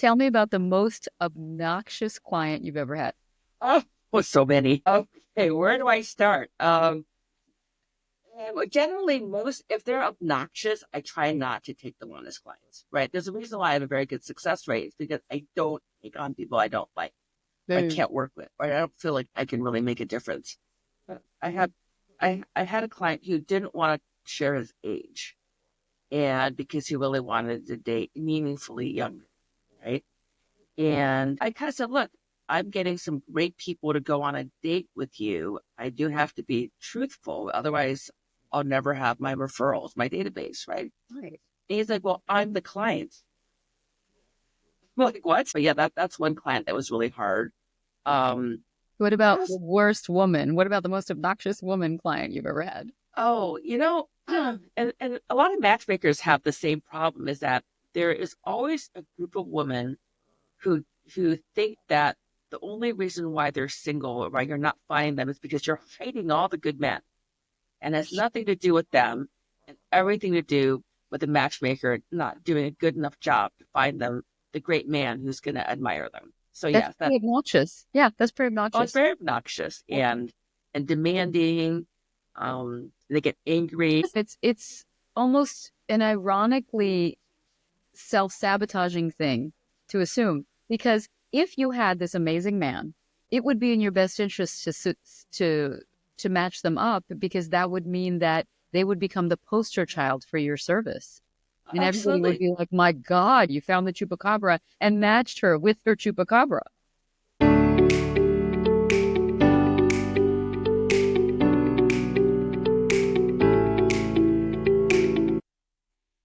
Tell me about the most obnoxious client you've ever had. Oh, well, so many. Okay, where do I start? Well, generally, if they're obnoxious, I try not to take them on as clients, right? There's a reason why I have a very good success rate. It's because I don't take on people I don't like, or I Boom. can't work with, right? I don't feel like I can really make a difference. I had, I had a client who didn't want to share his age, and because he really wanted to date meaningfully younger, right? And I kind of said, look, I'm getting some great people to go on a date with you. I do have to be truthful. Otherwise, I'll never have my referrals, my database, right? Right. And he's like, well, I'm the client. I'm like, what? But yeah, that's one client that was really hard. Um, What about the yes. worst woman? What about the most obnoxious woman client you've ever had? Oh, and a lot of matchmakers have the same problem is that there is always a group of women who think that the only reason why they're single or why you're not finding them is because you're hiding all the good men and has nothing to do with them and everything to do with the matchmaker not doing a good enough job to find them the great man who's going to admire them. So That's yes, pretty obnoxious. Yeah, that's pretty it's obnoxious. very obnoxious and demanding. They get angry. It's almost an ironically self-sabotaging thing to assume because if you had this amazing man, it would be in your best interest to to match them up because that would mean that they would become the poster child for your service. And everybody would Absolutely. be like, my God, you found the chupacabra and matched her with her chupacabra.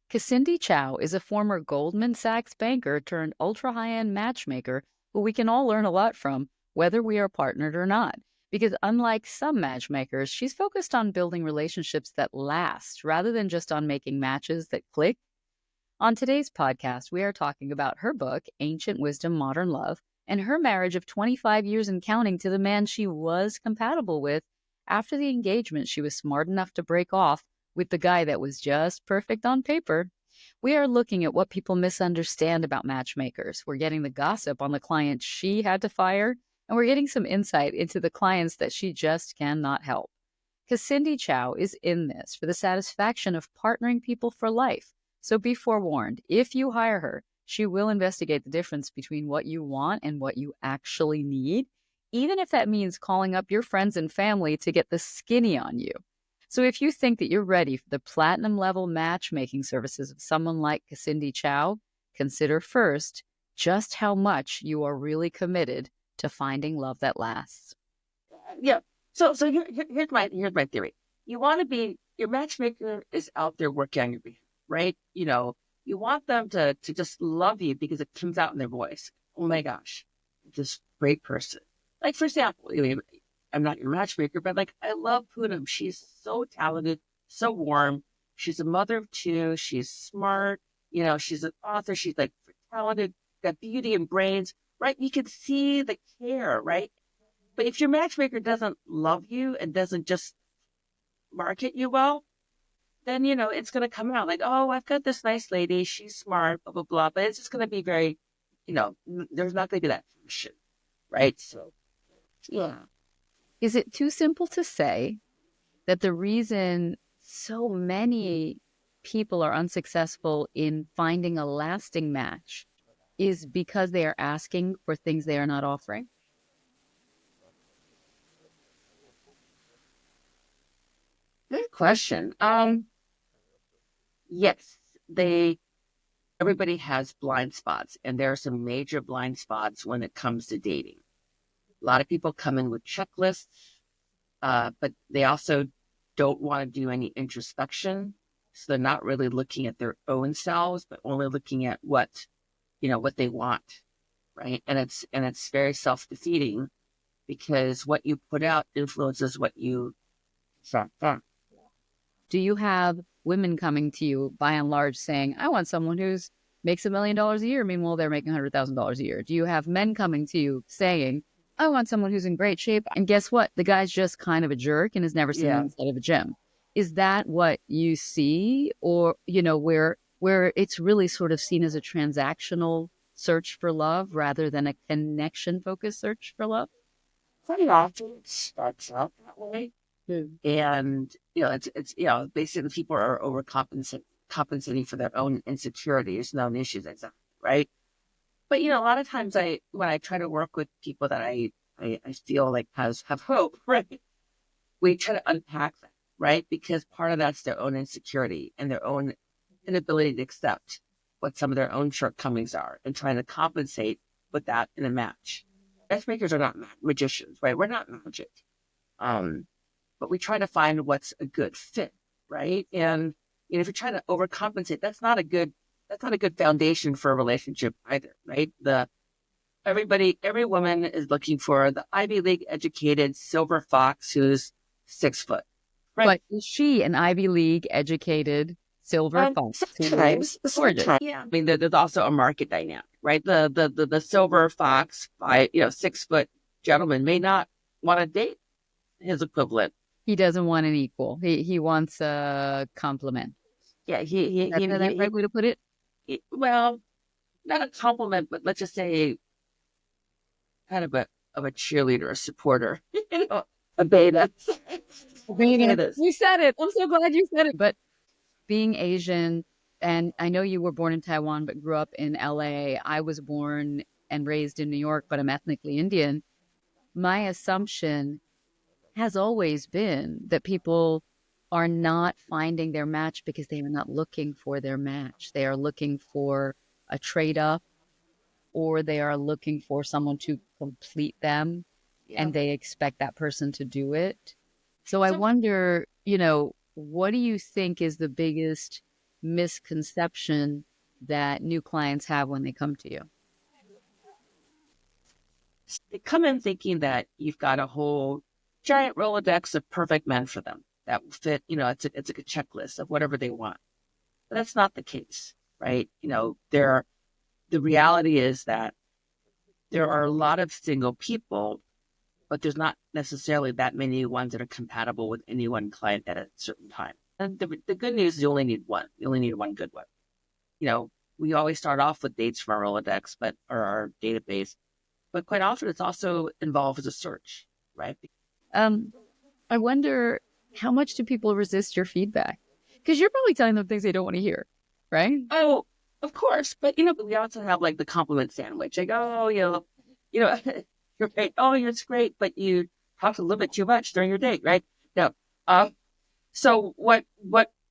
Cassindy Chao is a former Goldman Sachs banker turned ultra high end matchmaker who we can all learn a lot from, whether we are partnered or not. Because unlike some matchmakers, she's focused on building relationships that last rather than just on making matches that click. On today's podcast, we are talking about her book, Ancient Wisdom, Modern Love, and her marriage of 25 years and counting to the man she was compatible with after the engagement she was smart enough to break off with the guy that was just perfect on paper. We are looking at what people misunderstand about matchmakers. We're getting the gossip on the clients she had to fire, and we're getting some insight into the clients that she just cannot help. Cassindy Chao is in this for the satisfaction of partnering people for life. So be forewarned, if you hire her, she will investigate the difference between what you want and what you actually need, even if that means calling up your friends and family to get the skinny on you. So if you think that you're ready for the platinum level matchmaking services of someone like Cassindy Chao, consider first just how much you are really committed to finding love that lasts. Yeah. So here's my theory. You want to be your matchmaker is out there working on your behalf, right? You want them to just love you because it comes out in their voice. Oh my gosh, this great person. Like for example, I'm not your matchmaker, but like I love Poonam. She's so talented, so warm. She's a mother of two. She's smart. She's an author. She's like talented, got beauty and brains, right? You can see the care, right? But if your matchmaker doesn't love you and doesn't just market you well, then it's going to come out like, oh, I've got this nice lady, she's smart, blah blah blah. But it's just going to be very, there's not going to be that passion, right? So yeah, Is it too simple to say that the reason so many people are unsuccessful in finding a lasting match is because they are asking for things they are not offering? good question. Yes, they everybody has blind spots, and there are some major blind spots when it comes to dating. A lot of people come in with checklists, but they also don't want to do any introspection. So they're not really looking at their own selves, but only looking at what they want, right? And it's very self defeating because what you put out influences what you. Do you have women coming to you by and large saying, I want someone who's makes $1 million a year, meanwhile they're making $100,000 a year? Do you have men coming to you saying, I want someone who's in great shape, and guess what? The guy's just kind of a jerk and has never seen Yeah, him inside of a gym. Is that what you see, or where it's really sort of seen as a transactional search for love rather than a connection focused search for love? Very often it starts out that way. And, basically people are compensating for their own insecurities and own issues, exactly, right? But, a lot of times when I try to work with people that I feel like have hope, right? We try to unpack that, right? Because part of that's their own insecurity and their own inability to accept what some of their own shortcomings are and trying to compensate with that in a match. Matchmakers are not magicians, right? We're not magic. But we try to find what's a good fit, right? And if you're trying to overcompensate, that's not a good foundation for a relationship either, right? Every woman is looking for the Ivy League educated silver fox who's 6 foot, right? But is she an Ivy League educated silver fox? Sometimes, yeah. I mean, there's also a market dynamic, right? The silver fox, 6 foot gentleman may not want to date his equivalent. He doesn't want an equal. He wants a compliment. Yeah, Is that the right way to put it? Well, not a compliment, but let's just say kind of a cheerleader, a supporter, a beta. You said it. I'm so glad you said it. But being Asian, and I know you were born in Taiwan, but grew up in LA. I was born and raised in New York, but I'm ethnically Indian. My assumption has always been that people are not finding their match because they are not looking for their match. They are looking for a trade up, or they are looking for someone to complete them, and they expect that person to do it. So I wonder, what do you think is the biggest misconception that new clients have when they come to you? They come in thinking that you've got a whole giant Rolodex of perfect men for them that will fit, it's like a checklist of whatever they want. But that's not the case, right? The reality is that there are a lot of single people, but there's not necessarily that many ones that are compatible with any one client at a certain time. And the good news is you only need one. You only need one good one. We always start off with dates from our Rolodex, or our database, but quite often it's also involved as a search, right? I wonder, how much do people resist your feedback? Because you're probably telling them things they don't want to hear, right? Oh, of course. But, we also have like the compliment sandwich. Like, oh, you're great. Oh, it's great. But you talked a little bit too much during your date, right? No. So what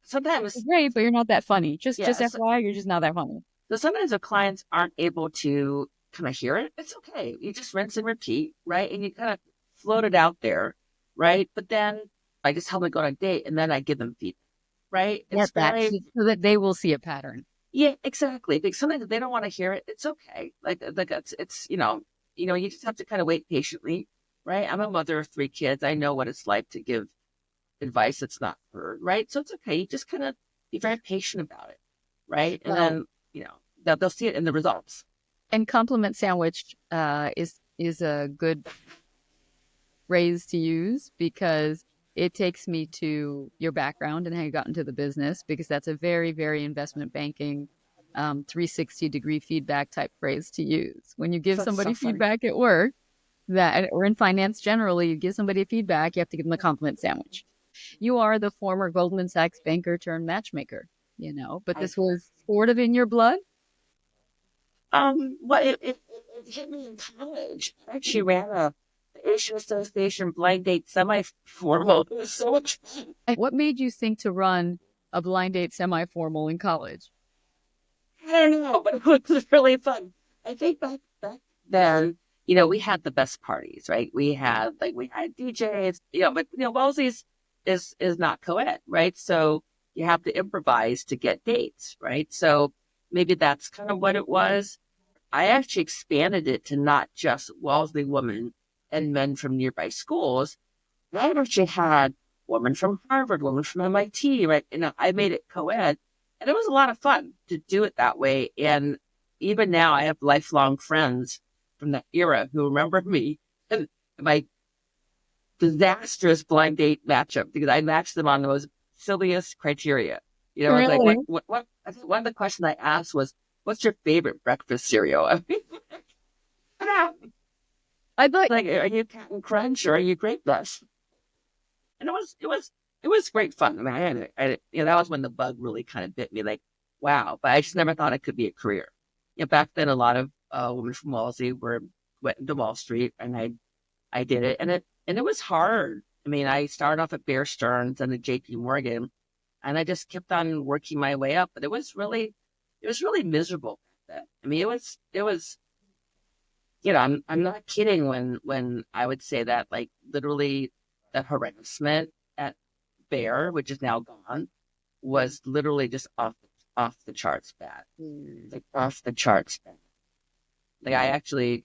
sometimes. It's great, but you're not that funny. Just FYI, you're just not that funny. So sometimes the clients aren't able to kind of hear it. It's okay. You just rinse and repeat, right? And you kind of float it out there, right? But then I just help them go on a date and then I give them feedback, right? So that they will see a pattern. Yeah, exactly. Because sometimes if they don't want to hear it, it's okay. Like it's you just have to kind of wait patiently, right? I'm a mother of 3 kids. I know what it's like to give advice that's not heard, right? So it's okay. You just kind of be very patient about it, right? And then they'll see it in the results. And compliment sandwich is a good phrase to use, because it takes me to your background and how you got into the business, because that's a very, very investment banking 360-degree feedback type phrase to use. When you give somebody feedback at work, or in finance generally, you give somebody feedback, you have to give them a compliment sandwich. You are the former Goldman Sachs banker turned matchmaker, but this was sort of in your blood. Well, it hit me in college. I actually ran the Asian Association blind date semi-formal. It was so much fun. What made you think to run a blind date semi-formal in college? I don't know, but it was really fun. I think back then, we had the best parties, right? We had DJs, but Wellesley's is not co-ed, right? So you have to improvise to get dates, right? So maybe that's kind of what it was. I actually expanded it to not just Wellesley women and men from nearby schools. I actually had women from Harvard, women from MIT, right? I made it co-ed, and it was a lot of fun to do it that way. And even now, I have lifelong friends from that era who remember me and my disastrous blind date matchup, because I matched them on the most silliest criteria. Really? What I think one of the questions I asked was, what's your favorite breakfast cereal? I mean, I thought like, are you Captain Crunch or are you Grape Nuts? And it was great fun. I mean, that was when the bug really kind of bit me. Like, wow! But I just never thought it could be a career. Back then, a lot of women from Wellesley went into Wall Street, and I did it, and it was hard. I mean, I started off at Bear Stearns and at J.P. Morgan, and I just kept on working my way up. But it was really miserable back then. I mean, it was I'm not kidding when I would say that, like, literally the harassment at Bear, which is now gone, was literally just off the charts bad. Like off the charts bad. Like I actually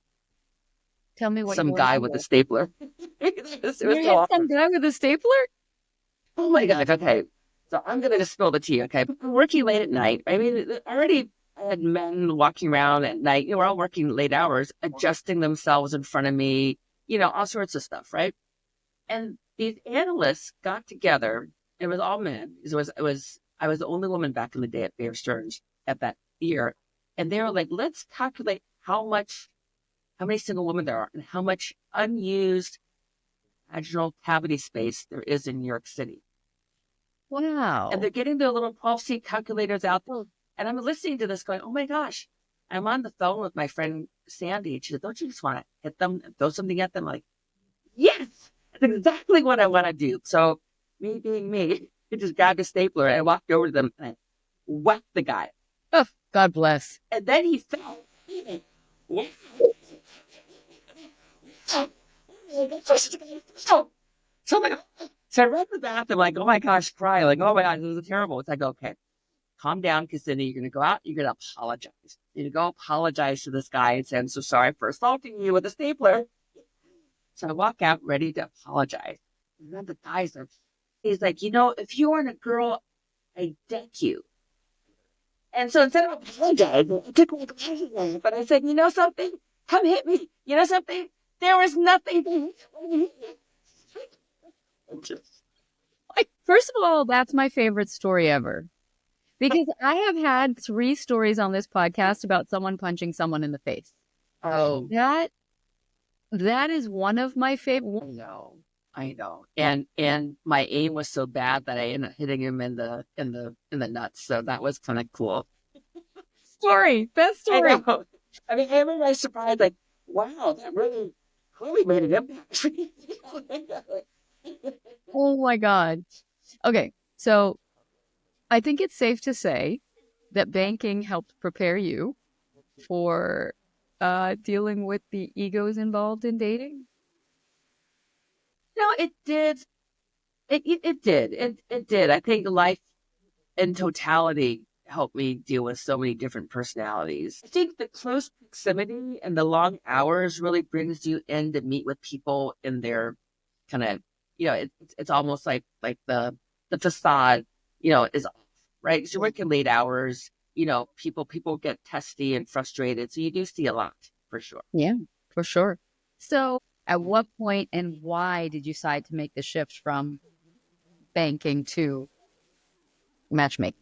tell me what you some went guy with a through. stapler. It was You so had some awkward. guy with a stapler? Oh my god. Okay. So I'm gonna just spill the tea, okay? Working late at night. I mean, already I had men walking around at night, we're all working late hours, adjusting themselves in front of me, all sorts of stuff, right? And these analysts got together. It was all men. I was the only woman back in the day at Bear Stearns at that year. And they were like, let's calculate how many single women there are and how much unused vaginal cavity space there is in New York City. And Wow. they're getting their little 12-seat calculators out. And I'm listening to this going, oh my gosh. I'm on the phone with my friend Sandy. And she said, don't you just want to hit them and throw something at them? I'm like, yes, that's exactly what I want to do. So me being me, I just grabbed a stapler and I walked over to them and I whacked the guy. Oh, God bless. And then he fell. So, so I ran to the bathroom like, oh my gosh, crying. Like, oh my God, this is terrible. It's like, okay, calm down, Cassindy. You're going to go out. You're going to apologize. You're going to go apologize to this guy and say, I'm so sorry for assaulting you with a stapler. So I walk out ready to apologize. And then the guy's like, he's like, if you weren't a girl, I'd deck you. And so instead of apologizing, I took my glasses off, but I said, you know something? Come hit me. You know something? There was nothing. Like, first of all, that's my favorite story ever. Because I have had 3 stories on this podcast about someone punching someone in the face. Oh, That is one of my favorite. I know. And my aim was so bad that I ended up hitting him in the nuts. So that was kind of cool. Story. Best I story. know. I mean, everybody's surprised, like, wow, that really made an impact. Oh my God. Okay. So I think it's safe to say that banking helped prepare you for dealing with the egos involved in dating. No, it did. It did. It did. I think life in totality helped me deal with so many different personalities. I think the close proximity and the long hours really brings you in to meet with people in their kind of, it's almost like the facade, is off, right? So you're working late hours, people get testy and frustrated. So you do see a lot for sure. Yeah, for sure. So at what point and why did you decide to make the shift from banking to matchmaking?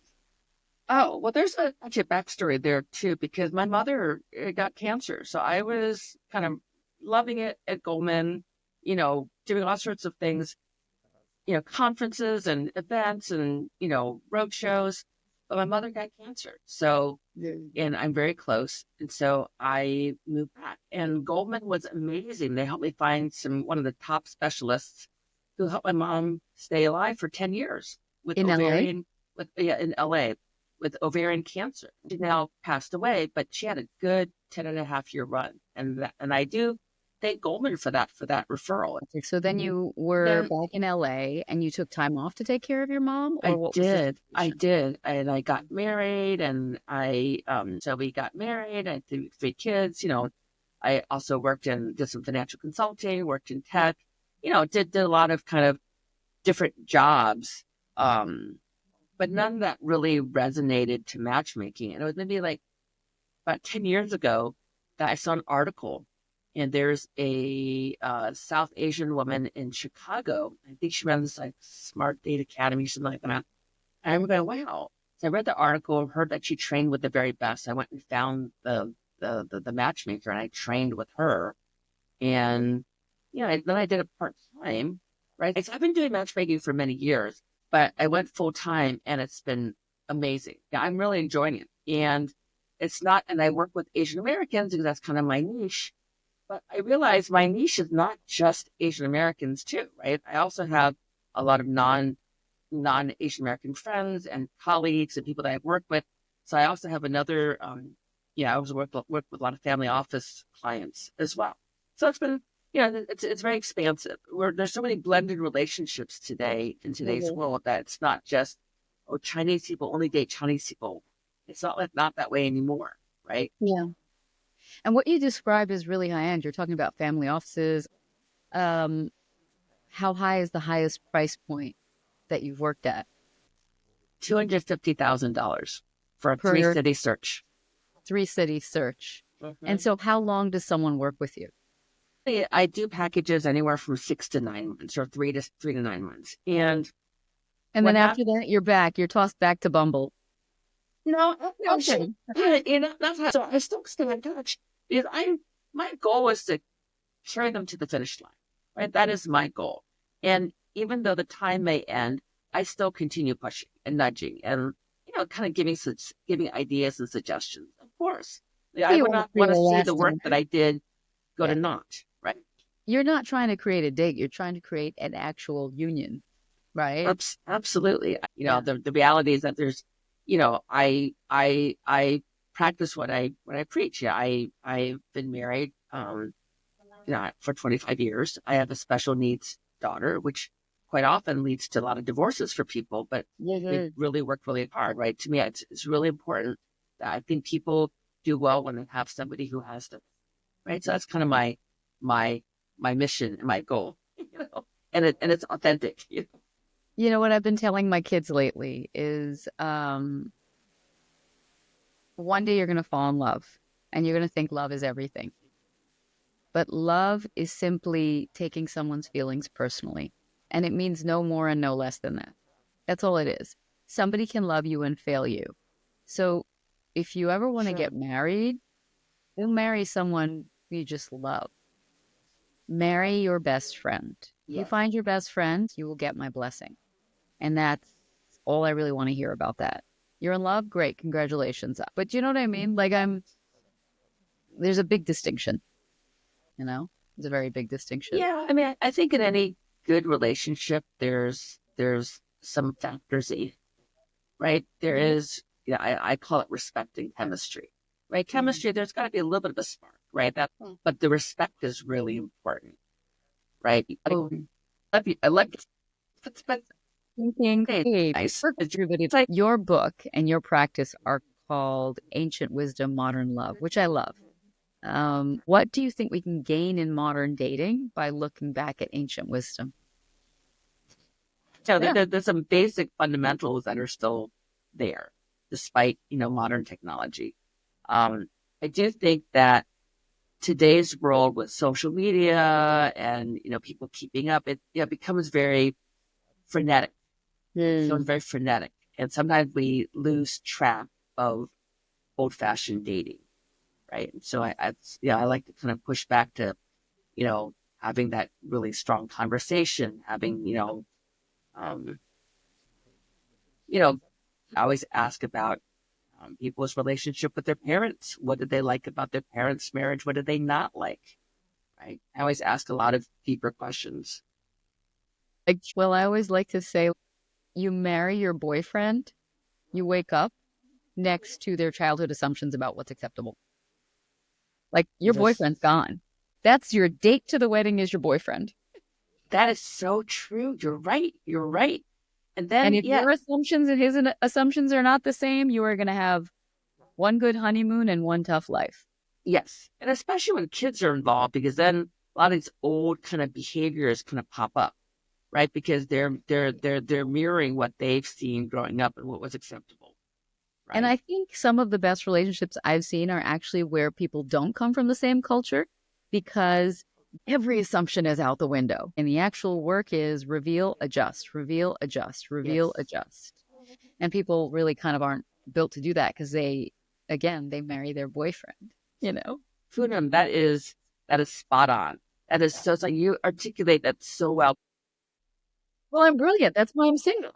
Oh, well, there's actually a backstory there too, because my mother got cancer. So I was kind of loving it at Goldman, doing all sorts of things, conferences and events and, road shows. But my mother got cancer. So, and I'm very close. And so I moved back. And Goldman was amazing. They helped me find one of the top specialists who helped my mom stay alive for 10 years with In LA? in LA with ovarian cancer. She now passed away, but she had a good 10 and a half year run. And I do thank Goldman for that referral. Okay, so then you were Then back in LA and you took time off to take care of your mom, or I what was the did. I situation? did. And I got married and so we got married. I had 3 kids, I also did some financial consulting, worked in tech, did a lot of kind of different jobs. But none that really resonated to matchmaking. And it was maybe like about 10 years ago that I saw an article and there's a South Asian woman in Chicago. I think she runs like Smart Date Academy, something like that. And I'm going, wow. So I read the article, heard that she trained with the very best. I went and found the matchmaker and I trained with her. And then I did it part time, right? So I've been doing matchmaking for many years, but I went full time and it's been amazing. Yeah, I'm really enjoying it. And it's not, and I work with Asian Americans because that's kind of my niche. But I realize my niche is not just Asian Americans too, right? I also have a lot of non Asian American friends and colleagues and people that I've worked with. So I also have another, I was work with a lot of family office clients as well. So it's been, it's very expansive. There's so many blended relationships today in today's world that it's not just, oh, Chinese people only date Chinese people. It's not that way anymore, right? Yeah. And what you describe is really high end. You're talking about family offices. How high is the highest price point that you've worked at? $250,000 for a Per three-city search. 3-city search. And so how long does someone work with you? I do packages anywhere from 6 to 9 months or 3 to 9 months. And then after that, you're back. You're tossed back to Bumble. No, Okay. that's how, so I still stay in touch because my goal is to carry them to the finish line, right? That is my goal. And even though the time may end, I still continue pushing and nudging and, kind of giving ideas and suggestions. Of course. Yeah, I would not want to see the work that I did go to naught, right? You're not trying to create a date. You're trying to create an actual union, right? Absolutely. The reality is that there's, I practice what I preach. Yeah, I've been married, for 25 years. I have a special needs daughter, which quite often leads to a lot of divorces for people, but we really work really hard, right? To me, it's really important that I think people do well when they have somebody who has them, right? So that's kind of my mission and my goal, and it's authentic. You know what I've been telling my kids lately is one day you're going to fall in love and you're going to think love is everything. But love is simply taking someone's feelings personally. And it means no more and no less than that. That's all it is. Somebody can love you and fail you. So if you ever want to get married, don't marry someone you just love. Marry your best friend. You find your best friend, you will get my blessing. And that's all I really want to hear about that. You're in love? Great. Congratulations. But you know what I mean? Like there's a big distinction, There's a very big distinction. Yeah. I mean, I think in any good relationship, there's some factors, right? There is, I call it respecting chemistry, right? Chemistry, there's got to be a little bit of a spark, right? But the respect is really important, right? I love you. Thinking, hey, nice. It's like your book and your practice are called Ancient Wisdom, Modern Love, which I love. What do you think we can gain in modern dating by looking back at ancient wisdom? So there's some basic fundamentals that are still there, despite modern technology. I do think that today's world with social media and people keeping up, it becomes very frenetic. So it's very frenetic. And sometimes we lose track of old-fashioned dating, right? And so I like to kind of push back to, having that really strong conversation, having, I always ask about people's relationship with their parents. What did they like about their parents' marriage? What did they not like? Right? I always ask a lot of deeper questions. Well, I always like to say, you marry your boyfriend, you wake up next to their childhood assumptions about what's acceptable. Like your boyfriend's gone. That's your date to the wedding is your boyfriend. That is so true. You're right. You're right. And then, if your assumptions and his assumptions are not the same, you are going to have one good honeymoon and one tough life. Yes. And especially when kids are involved, because then a lot of these old kind of behaviors kind of pop up, right? Because they're mirroring what they've seen growing up and what was acceptable. Right? And I think some of the best relationships I've seen are actually where people don't come from the same culture, because every assumption is out the window. And the actual work is reveal, adjust, reveal, adjust, reveal, adjust. And people really kind of aren't built to do that because they marry their boyfriend, you know? Poonam, that is spot on. That is so, you articulate that so well. Well, I'm brilliant. That's why I'm single.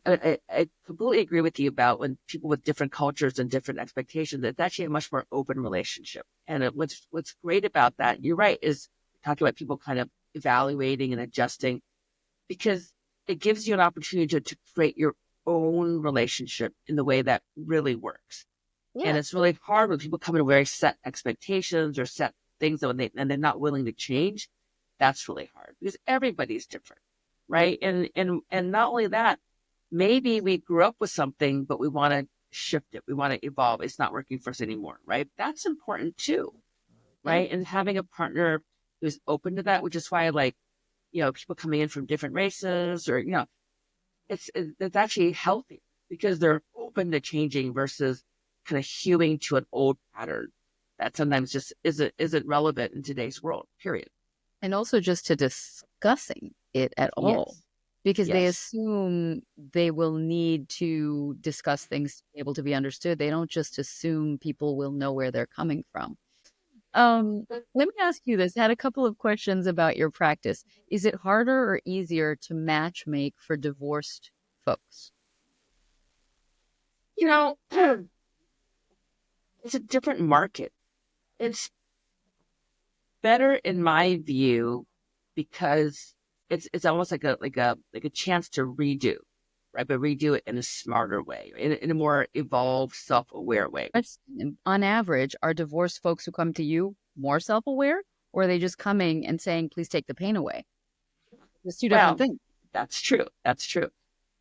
I completely agree with you about when people with different cultures and different expectations, it's actually a much more open relationship. And what's great about that, you're right, is talking about people kind of evaluating and adjusting because it gives you an opportunity to create your own relationship in the way that really works. Yeah. And it's really hard when people come in with very set expectations or set things that and they're not willing to change. That's really hard because everybody's different, right? And not only that, maybe we grew up with something, but we want to shift it. We want to evolve. It's not working for us anymore, right? That's important too, right? And having a partner who's open to that, which is why I like, people coming in from different races or, it's actually healthy because they're open to changing versus kind of hewing to an old pattern that sometimes just isn't relevant in today's world, period. And also just to discussing it at all. Yes. Because they Yes. assume they will need to discuss things to be able to be understood. They don't just assume people will know where they're coming from. Let me ask you this. I had a couple of questions about your practice. Is it harder or easier to match make for divorced folks? It's a different market. It's better in my view because it's almost like a chance to redo, right? But redo it in a smarter way, in a more evolved, self-aware way. On average, are divorced folks who come to you more self-aware, or are they just coming and saying, please take the pain away? There's two different things. That's true. That's true.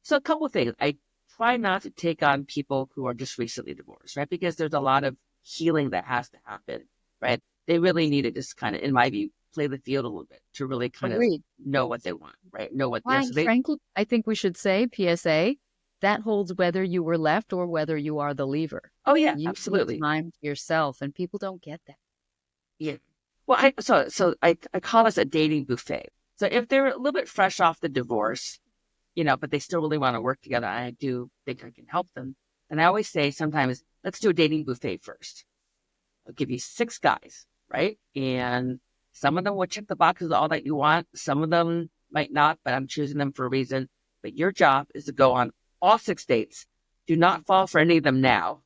So a couple of things. I try not to take on people who are just recently divorced, right? Because there's a lot of healing that has to happen, right? They really need to just kind of, in my view, play the field a little bit to really kind of know what they want, right? Know what frankly, I think we should say PSA that holds whether you were left or whether you are the leaver. Oh yeah, you absolutely. Need time to yourself, and people don't get that. Yeah. Well, I call this a dating buffet. So if they're a little bit fresh off the divorce, but they still really want to work together, I do think I can help them. And I always say sometimes, let's do a dating buffet first. I'll give you 6 guys, right? And some of them will check the boxes, all that you want. Some of them might not, but I'm choosing them for a reason. But your job is to go on all 6 dates. Do not fall for any of them now.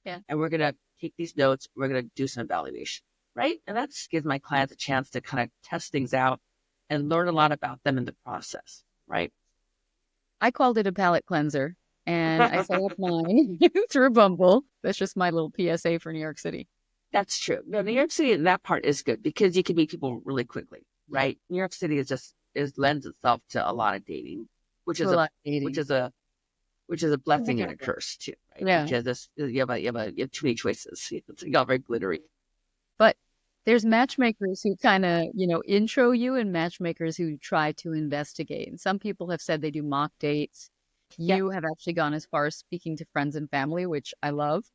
Yeah. And we're going to take these notes. We're going to do some evaluation, right? And that gives my clients a chance to kind of test things out and learn a lot about them in the process, right? I called it a palate cleanser, and I set up mine through Bumble. That's just my little PSA for New York City. That's true. No, New York City, that part is good because you can meet people really quickly, right? New York City lends itself to a lot of dating, which is a blessing and a curse too, right? Yeah. Because you have too many choices. It's all very glittery. But there's matchmakers who kind of, intro you and matchmakers who try to investigate. And some people have said they do mock dates. You have actually gone as far as speaking to friends and family, which I love.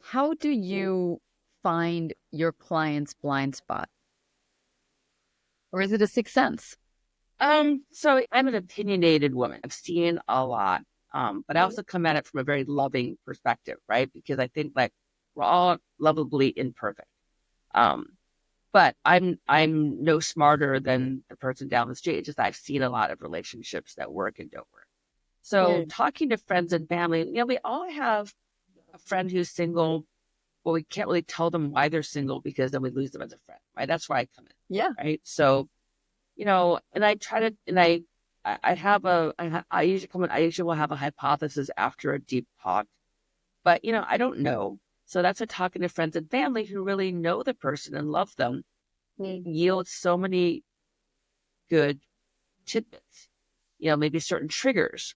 How do you find your client's blind spot? Or is it a sixth sense? So I'm an opinionated woman. I've seen a lot. But I also come at it from a very loving perspective, right? Because I think like we're all lovably imperfect. But I'm no smarter than the person down the street. It's just I've seen a lot of relationships that work and don't work. So talking to friends and family, we all have a friend who's single, but we can't really tell them why they're single because then we lose them as a friend, right? That's why I come in. Yeah. Right. So, and I try to, and I usually come in, I usually will have a hypothesis after a deep talk, but, I don't know. So that's what talking to friends and family who really know the person and love them yields so many good tidbits, maybe certain triggers,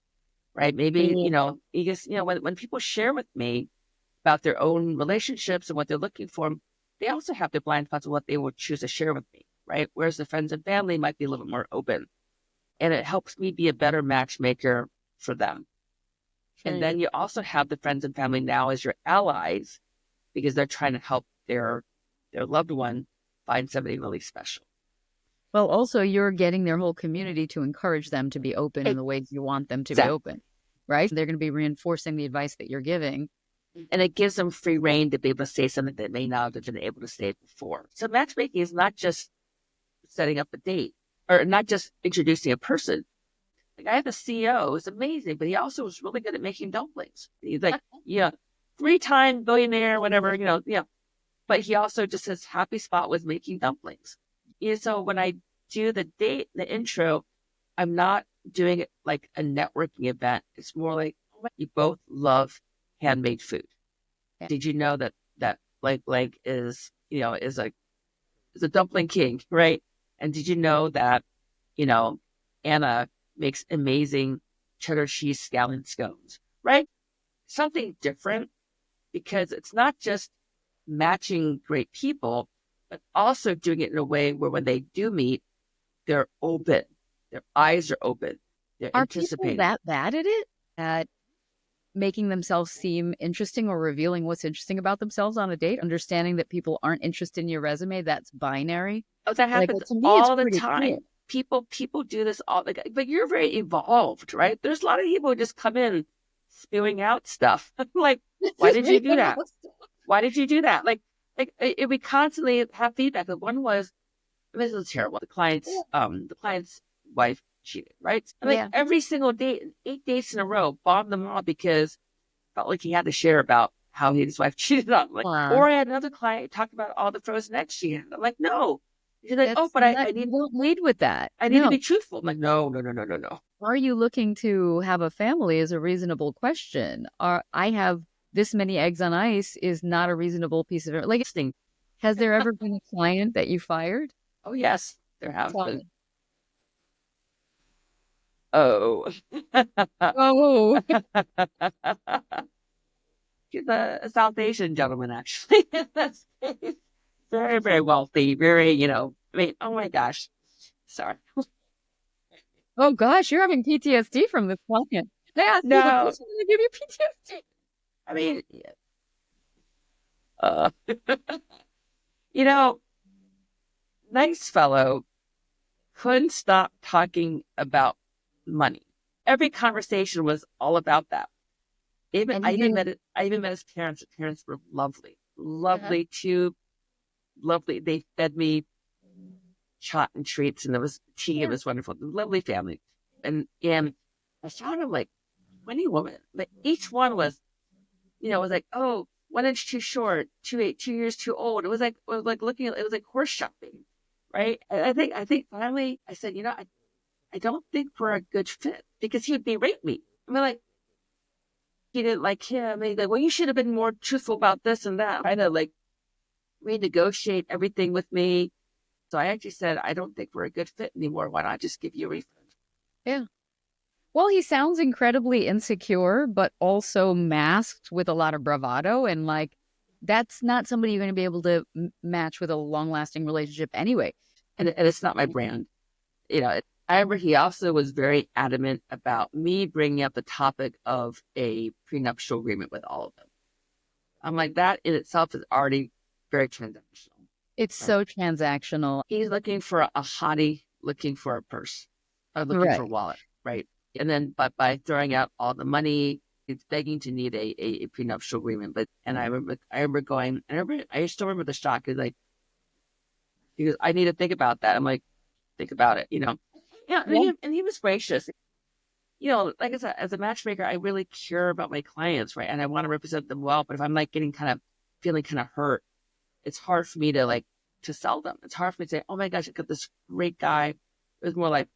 right? Maybe, when people share with me about their own relationships and what they're looking for, they also have their blind spots of what they would choose to share with me, right? Whereas the friends and family might be a little bit more open. And it helps me be a better matchmaker for them. And then you also have the friends and family now as your allies because they're trying to help their loved one find somebody really special. Well, also you're getting their whole community to encourage them to be open in the ways you want them to be Exactly. open, right? They're going to be reinforcing the advice that you're giving. And it gives them free reign to be able to say something that may not have been able to say before. So matchmaking is not just setting up a date or not just introducing a person. Like I have a CEO who's amazing, but he also was really good at making dumplings. He's like, yeah, 3-time billionaire, whatever, yeah. But he also just his happy spot was making dumplings. So when I do the date, the intro, I'm not doing it like a networking event. It's more like you both love handmade food. Yeah. Did you know that blank is a dumpling king, right? And did you know that Anna makes amazing cheddar cheese scallion scones, right? Something different because it's not just matching great people, but also doing it in a way where when they do meet, they're open, their eyes are open, they're Are people anticipating. that bad at it? At making themselves seem interesting or revealing what's interesting about themselves on a date, understanding that people aren't interested in your resume, that's binary. Oh, that Like, happens to me, it's all the pretty clear. time. People do this all the but you're very evolved, right? There's a lot of people who just come in spewing out stuff. Like, why did you do that? Why did you do that? We constantly have feedback. The one was, this was terrible. The client's wife cheated, right? And like Yeah. every single date, 8 dates in a row, bombed them all because felt like he had to share about how his wife cheated on him. Like, or I had another client talk about all the frozen eggs she had. I'm like, no. She's like, oh, That's but not, I you need don't lead with that. I need to No. be truthful. I'm like, no, no, no, no, no, no. Are you looking to have a family is a reasonable question. I have this many eggs on ice is not a reasonable piece of it. Like, Listening. has there ever been a client that you fired? Oh yes, there have Tell been. me. Oh. Oh, He's a South Asian gentleman, actually. That's very, very wealthy. Very, I mean, oh my gosh. Sorry. oh gosh, you're having PTSD from this client. They asked you the No, question to give you PTSD. I mean, uh, you know, nice fellow, couldn't stop talking about money. Every conversation was all about that. Even And I he even didn't. met it. I even met his parents. His parents were lovely, lovely too. Lovely. They fed me shot and treats, and there was tea. It Yeah. was wonderful. Lovely family, and I found them like 20 women, but each one was like, oh, 1 inch too short, 2 years too old. It was like looking at it was like horse shopping, right? And I think finally I said, I don't think we're a good fit because he would berate me. I mean, like he didn't like him. And he's like, well, you should have been more truthful about this and that. Trying to like renegotiate everything with me. So I actually said, I don't think we're a good fit anymore. Why not just give you a refund? Yeah. Well, he sounds incredibly insecure, but also masked with a lot of bravado. And like, that's not somebody you're going to be able to match with a long lasting relationship anyway. And it's not my brand. I remember he also was very adamant about me bringing up the topic of a prenuptial agreement with all of them. I'm like, that in itself is already very transactional. It's Right? so transactional. He's looking for a hottie, looking for a purse, or looking for a Right. wallet, right? And then, but by throwing out all the money, it's begging to need a prenuptial agreement. And I remember going, I still remember the shock. He goes, I need to think about that. I'm like, think about it. Yeah, and Yeah. he was gracious. Like I said, as a matchmaker, I really care about my clients, right? And I want to represent them well. But if I'm like feeling kind of hurt, it's hard for me to sell them. It's hard for me to say, oh my gosh, I got this great guy. It was more like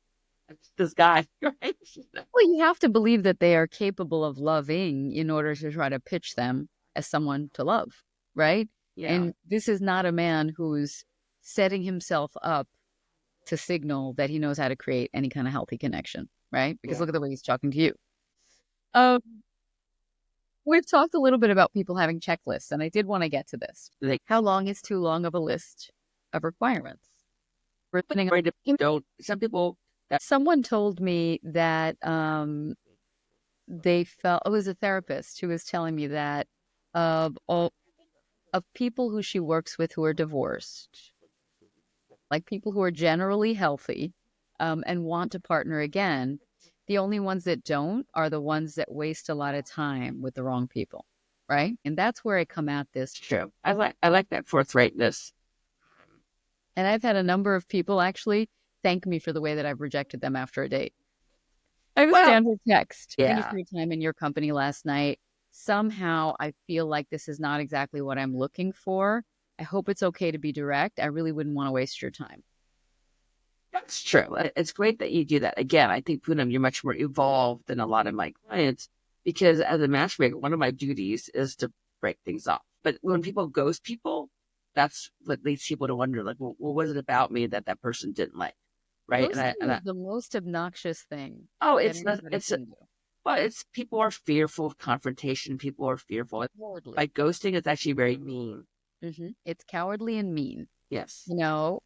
this guy, right? Well, you have to believe that they are capable of loving in order to try to pitch them as someone to love, right? Yeah, And this is not a man who's setting himself up to signal that he knows how to create any kind of healthy connection, right? Because yeah. look at the way he's talking to you. Um, we've talked a little bit about people having checklists, and I did want to get to this. Like, How long is too long of a list of requirements? don't some people that Someone told me that they felt it was a therapist who was telling me that of all of people who she works with who are divorced, like people who are generally healthy and want to partner again. The only ones that don't are the ones that waste a lot of time with the wrong people, right? And that's where I come at this. It's true. I like that forthrightness. And I've had a number of people actually thank me for the way that I've rejected them after a date. I have a Well, standard text. Thank you yeah, for your time in your company last night. Somehow I feel like this is not exactly what I'm looking for. I hope it's okay to be direct. I really wouldn't want to waste your time. that's true. It's great that you do that. Again, I think, Poonam, you're much more evolved than a lot of my clients because as a matchmaker, one of my duties is to break things off. But when people ghost people, that's what leads people to wonder, like, well, what was it about me that that person didn't like? Right. Ghosting is the most obnoxious thing Oh, that it's not, anybody can do. well, it's people are fearful of confrontation. People are fearful. Cowardly. Like ghosting is actually very mean. It's cowardly and mean, Yes.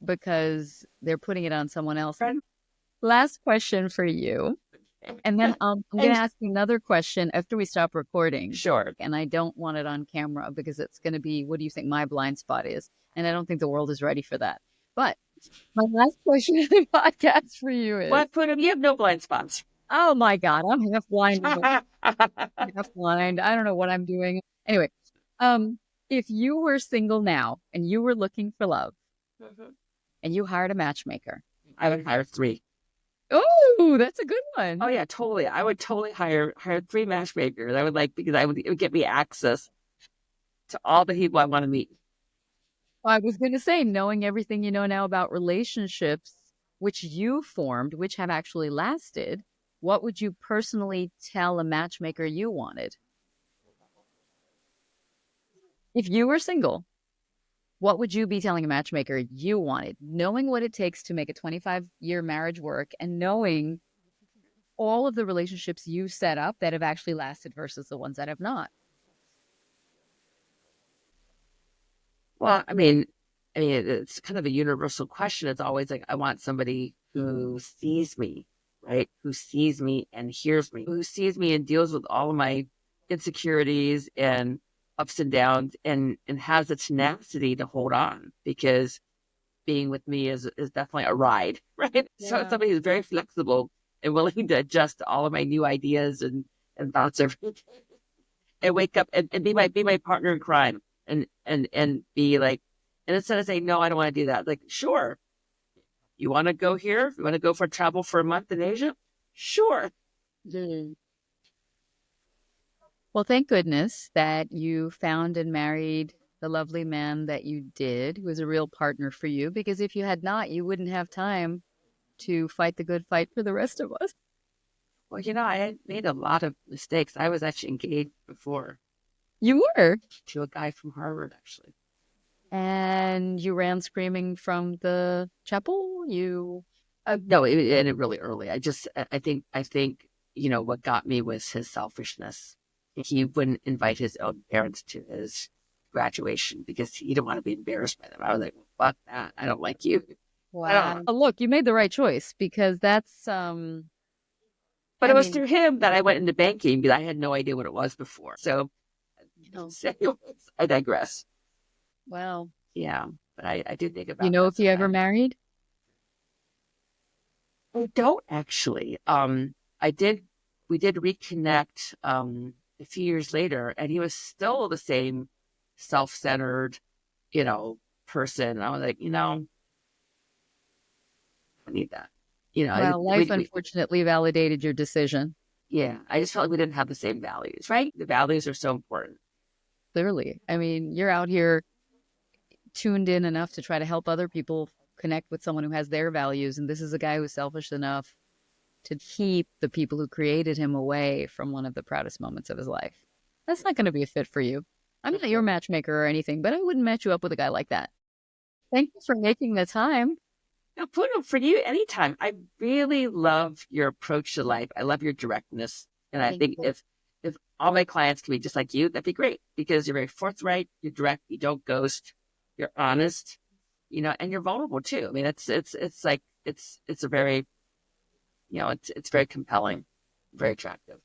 because they're putting it on someone else. Last question for you. And then I'm going to ask you another question after we stop recording. Sure. And I don't want it on camera because it's going to be, what do you think my blind spot is? And I don't think the world is ready for that. But my last question of the podcast for you is... What, Poonam? You have no blind spots. Oh my God, I'm half blind. Half blind. I don't know what I'm doing. Anyway, if you were single now and you were looking for love and you hired a matchmaker, I would hire 3. oh, that's a good one. Oh yeah, totally. I would totally hire 3 matchmakers. I would because it would get me access to all the people I want to meet. I was going to say, knowing everything you know now about relationships, which you formed, which have actually lasted, what would you personally tell a matchmaker you wanted? If you were single, what would you be telling a matchmaker you wanted, knowing what it takes to make a 25-year marriage work and knowing all of the relationships you set up that have actually lasted versus the ones that have not? Well, I mean, it's kind of a universal question. It's always like, I want somebody who sees me, right? Who sees me and hears me, who sees me and deals with all of my insecurities and ups and downs and has the tenacity to hold on because being with me is definitely a ride, right? Yeah. So somebody who's very flexible and willing to adjust to all of my new ideas and thoughts every day and wake up and be my partner in crime and be like, and instead of saying, no, I don't want to do that. Like, sure. You want to go here? You want to go for travel for a month in Asia? Sure. Mm. Well, thank goodness that you found and married the lovely man that you did, who was a real partner for you, because if you had not, you wouldn't have time to fight the good fight for the rest of us. Well, I had made a lot of mistakes. I was actually engaged before. You were? To a guy from Harvard, actually. And you ran screaming from the chapel? No, it ended really early. I think, what got me was his selfishness. He wouldn't invite his own parents to his graduation because he didn't want to be embarrassed by them. I was like, well, fuck that. I don't like you. Wow. Look, you made the right choice because that's, but it was through him that I went into banking because I had no idea what it was before. So, I digress. Well, yeah, but I do think about. If you ever married? I don't actually. We did reconnect a few years later, and he was still the same self-centered, person. I was like, I need that. Well, life unfortunately validated your decision. Yeah, I just felt like we didn't have the same values, right? The values are so important. Clearly. I mean, you're out here tuned in enough to try to help other people connect with someone who has their values. And this is a guy who's selfish enough to keep the people who created him away from one of the proudest moments of his life. That's not going to be a fit for you. I'm not your matchmaker or anything, but I wouldn't match you up with a guy like that. Thank you for making the time. No, Poonam, for you, anytime. I really love your approach to life. I love your directness. And I think if all my clients can be just like you, that'd be great because you're very forthright, you're direct, you don't ghost, you're honest, and you're vulnerable too. I mean, it's a very, it's very compelling, very attractive.